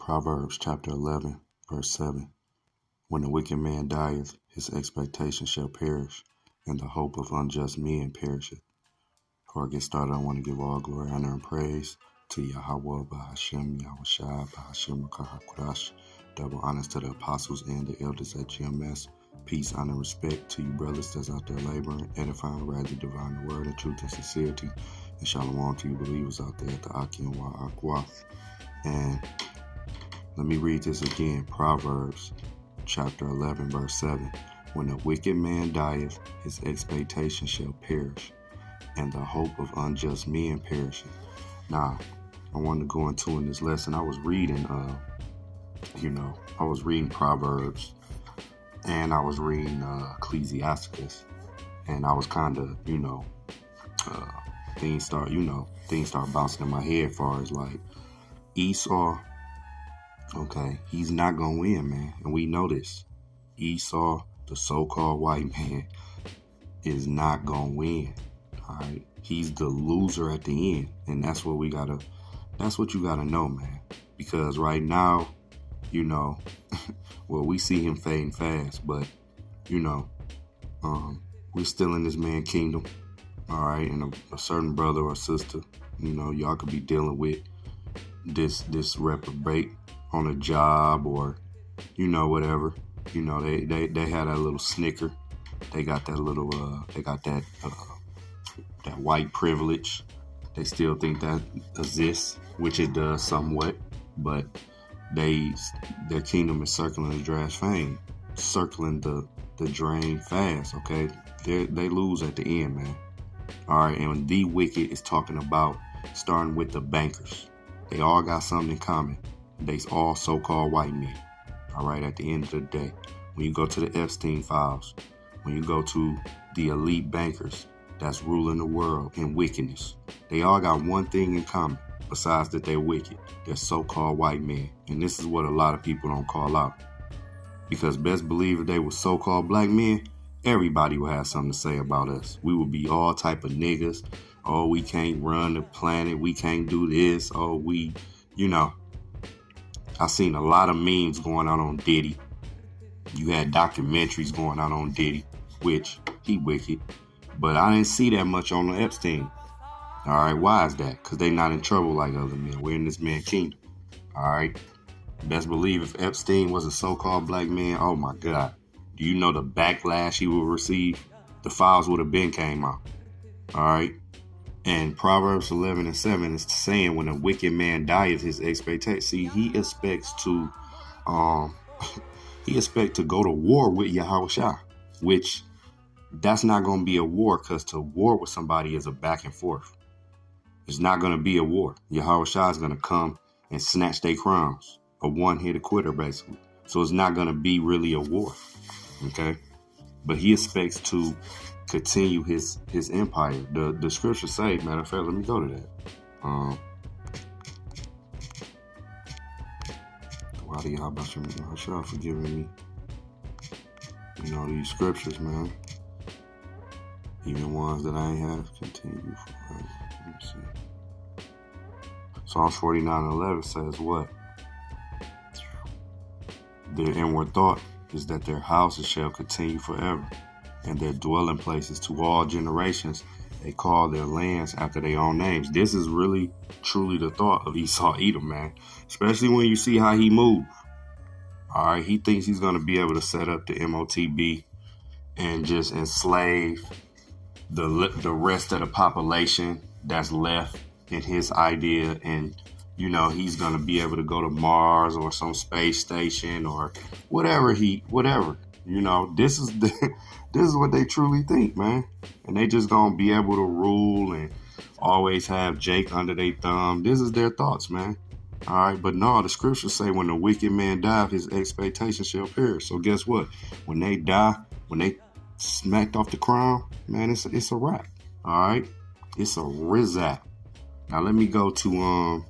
Proverbs chapter 11, verse 7. When the wicked man dieth, his expectation shall perish, and the hope of unjust men perisheth. Before I get started, I want to give all glory, honor, and praise to Yahweh, Bahashem, Yahushua, Bahashem, Makahakudash. Double honors to the apostles and the elders at GMS. Peace, honor, and respect to you brothers that's out there laboring, edifying, rightly dividing the word of truth and sincerity. And shalom to you believers out there at the Aki and Akwa. And let me read this again. Proverbs chapter 11, verse 7. When a wicked man dieth, his expectation shall perish, and the hope of unjust men perisheth. Now, I wanted to go into in this lesson. I was reading, Proverbs, and I was reading Ecclesiasticus, and I was kind of, things start bouncing in my head as far as like Esau. Okay, he's not going to win, man. And we know this. Esau, the so-called white man, is not going to win. All right. He's the loser at the end. And that's what you got to know, man. Because right now, well, we see him fading fast, but, we're still in this man's kingdom. All right. And a certain brother or sister, y'all could be dealing with this reprobate on a job or, whatever. They had a little snicker. They got that little, that white privilege. They still think that exists, which it does somewhat, but their kingdom is circling the drash fame, circling the drain fast, okay? They lose at the end, man. All right, and the wicked is talking about starting with the bankers. They all got something in common. They all so-called white men. All right, at the end of the day, when you go to the Epstein files, when you go to the elite bankers that's ruling the world in wickedness, they all got one thing in common besides that they're wicked. They're so-called white men. And this is what a lot of people don't call out. Because best believe if they were so-called black men, everybody would have something to say about us. We would be all type of niggas. Oh, we can't run the planet. We can't do this. Oh, I seen a lot of memes going on Diddy. You had documentaries going on Diddy, which he wicked. But I didn't see that much on the Epstein. All right, why is that? Because they not in trouble like other men. We're in this man's kingdom. All right. Best believe if Epstein was a so-called black man, oh my God. Do you know the backlash he would receive? The files would have been came out. All right. And Proverbs 11 and 7 is saying when a wicked man dieth, his expectation. See, he expects to go to war with Yahushua, which that's not going to be a war, because to war with somebody is a back and forth. It's not going to be a war. Yahushua is going to come and snatch their crowns, a one-hit quitter, basically. So it's not going to be really a war. Okay. But he expects to continue his empire. The scriptures say, matter of fact, let me go to that. How about you? Yahushua forgiving me. These scriptures, man. Even ones that I ain't have continue forever. Let me see. Psalms 49:11 says what? Their inward thought is that their houses shall continue forever, and their dwelling places to all generations. They call their lands after their own names. This is really, truly the thought of Esau Edom, man. Especially when you see how he moved. All right, he thinks he's going to be able to set up the MOTB and just enslave the rest of the population that's left in his idea. And, he's going to be able to go to Mars or some space station or whatever. This is what they truly think, man. And they just going to be able to rule and always have Jake under their thumb. This is their thoughts, man. All right. But no, the scriptures say when the wicked man died, his expectation shall perish. So guess what? When they die, when they smacked off the crown, man, it's a wrap. All right. It's a rizap. Now let me go to,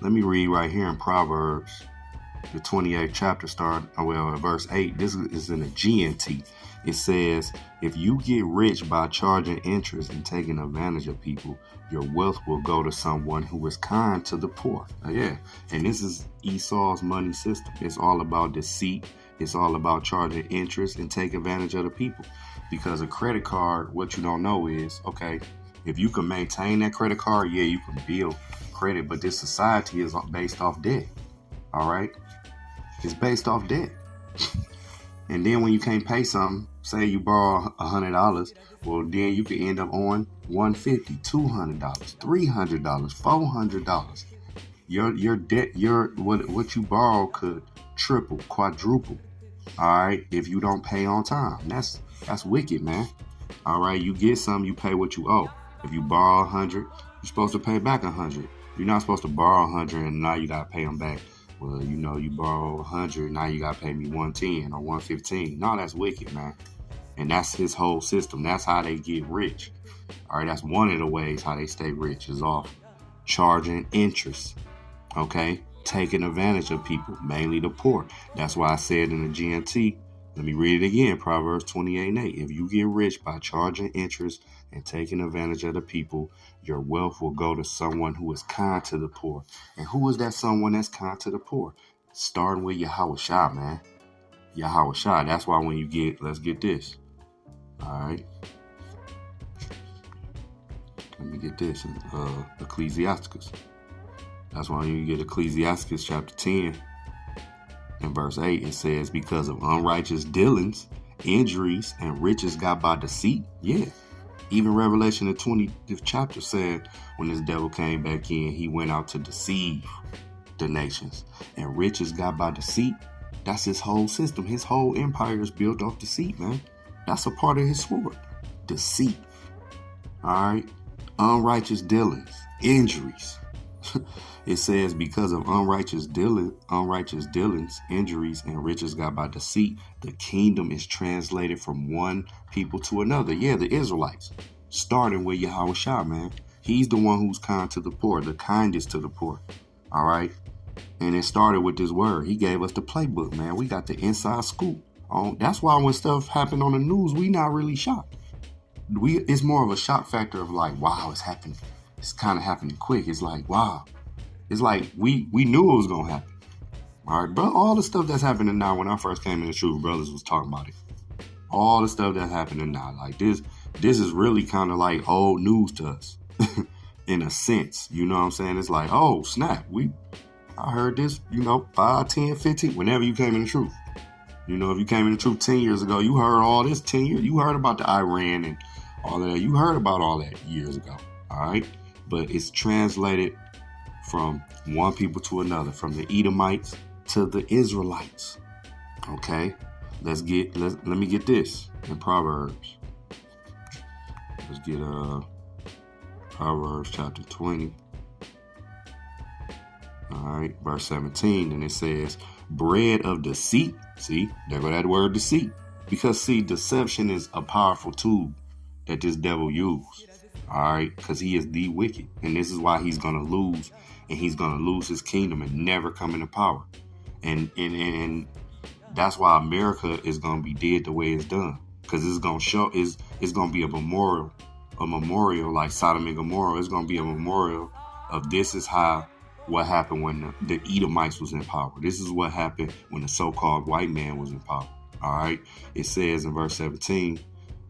let me read right here in Proverbs, the 28th chapter, verse 8. This is in the GNT. It says, if you get rich by charging interest and taking advantage of people, your wealth will go to someone who is kind to the poor. Yeah. And this is Esau's money system. It's all about deceit. It's all about charging interest and take advantage of the people. Because a credit card, what you don't know is, okay, if you can maintain that credit card, yeah, you can build credit. But this society is based off debt. All right? It's based off debt. And then when you can't pay something, say you borrow $100, well, then you could end up owing $150, $200, $300, $400. Your debt, what you borrow could triple, quadruple. All right, if you don't pay on time, that's wicked, man. All right, you get some, you pay what you owe. If you borrow 100, you're supposed to pay back 100. You're not supposed to borrow 100 and now you gotta pay them back. Well, you borrow 100, now you gotta pay me 110 or 115. No, that's wicked, man. And that's his whole system. That's how they get rich. All right, that's one of the ways how they stay rich is off charging interest. Okay, taking advantage of people, mainly the poor. That's why I said in the GMT, let me read it again, Proverbs 28:8. If you get rich by charging interest and taking advantage of the people, your wealth will go to someone who is kind to the poor. And who is that someone that's kind to the poor? Starting with Yahweh Shah, man. Yahweh Shah. That's why when you get, let's get this. All right. Let me get this. Ecclesiasticus. That's why you get Ecclesiasticus chapter 10 and verse 8. It says, because of unrighteous dealings, injuries, and riches got by deceit. Yeah. Even Revelation, the 20th chapter said when this devil came back in, he went out to deceive the nations. And riches got by deceit. That's his whole system. His whole empire is built off deceit, man. That's a part of his sword. Deceit. All right. Unrighteous dealings, injuries. It says because of unrighteous dealings, injuries, and riches got by deceit, the kingdom is translated from one people to another. Yeah, the Israelites, starting with Yahweh Shah, man. He's the one who's kind to the poor, the kindest to the poor. All right. And it started with this word. He gave us the playbook, man. We got the inside scoop. That's why when stuff happened on the news, we not really shocked. It's more of a shock factor of like, wow, it's happening. It's kind of happening quick. It's like, wow. It's like we knew it was going to happen. All right, bro. All the stuff that's happening now, when I first came in the Truth Brothers was talking about it. All the stuff that's happening now. Like this is really kind of like old news to us in a sense. You know what I'm saying? It's like, oh, snap. I heard this, 5, 10, 15, whenever you came in the Truth. If you came in the Truth 10 years ago, you heard all this 10 years. You heard about the Iran and all of that. You heard about all that years ago. All right. But it's translated from one people to another, from the Edomites to the Israelites. Okay. Let me get this in Proverbs. Let's get Proverbs chapter 20. All right, verse 17, and it says, bread of deceit. See, there go that word deceit. Because see, deception is a powerful tool that this devil used. All right, because he is the wicked. And this is why he's going to lose. And he's going to lose his kingdom and never come into power. And that's why America is going to be dead the way it's done. Because it's going to show, it's going to be a memorial like Sodom and Gomorrah. It's going to be a memorial of this is how what happened when the Edomites was in power. This is what happened when the so-called white man was in power. All right. It says in verse 17,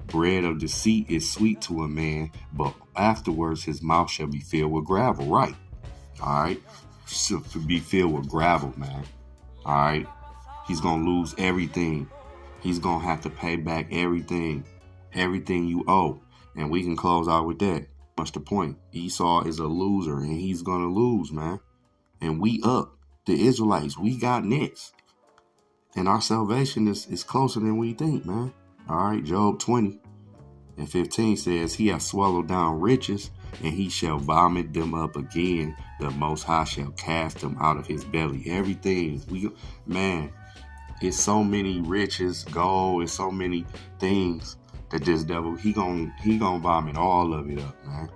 bread of deceit is sweet to a man, but afterwards his mouth shall be filled with gravel. Right. All right. So to be filled with gravel, man. All right. He's going to lose everything. He's going to have to pay back everything you owe. And we can close out with that. What's the point? Esau is a loser and he's going to lose, man. And we up. The Israelites, we got next. And our salvation is closer than we think, man. All right, Job 20 and 15 says, he has swallowed down riches, and he shall vomit them up again. The Most High shall cast them out of his belly. Everything. It's so many riches, gold, it's so many things that this devil, he gonna vomit all of it up, man.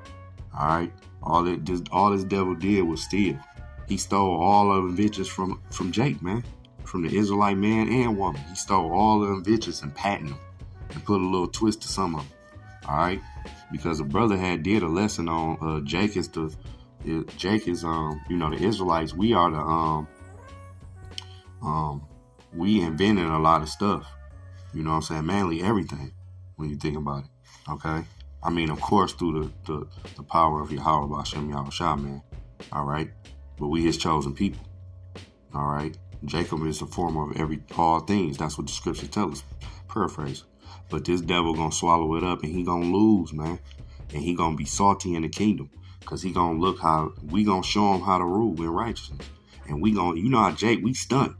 All right? All this devil did was steal. He stole all of the riches from Jake, man. From the Israelite man and woman. He stole all of them riches and patented them. and put a little twist to some of them. All right, because a brother had did a lesson on Jake is the Israelites. We are the um we invented a lot of stuff. You know what I'm saying? Mainly everything when you think about it. Okay, I mean, of course, through the power of Yahweh Bashem Yahushua, man. All right, but we His chosen people. All right, Jacob is the former of all things. That's what the scriptures tell us. Paraphrase. But this devil gonna swallow it up, and he gonna lose, man. And he gonna be salty in the kingdom, cause he gonna look how we gonna show him how to rule in righteousness, and we gonna, you know how Jake, we stunt.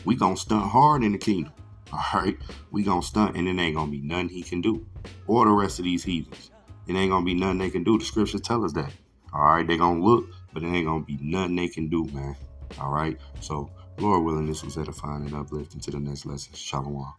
We gonna stunt hard in the kingdom. All right, we gonna stunt, and it ain't gonna be nothing he can do, or the rest of these heathens. It ain't gonna be nothing they can do. The scriptures tell us that. All right, they gonna look, but it ain't gonna be nothing they can do, man. All right, so Lord willing, this was edifying and uplifting to the next lesson. Shalom.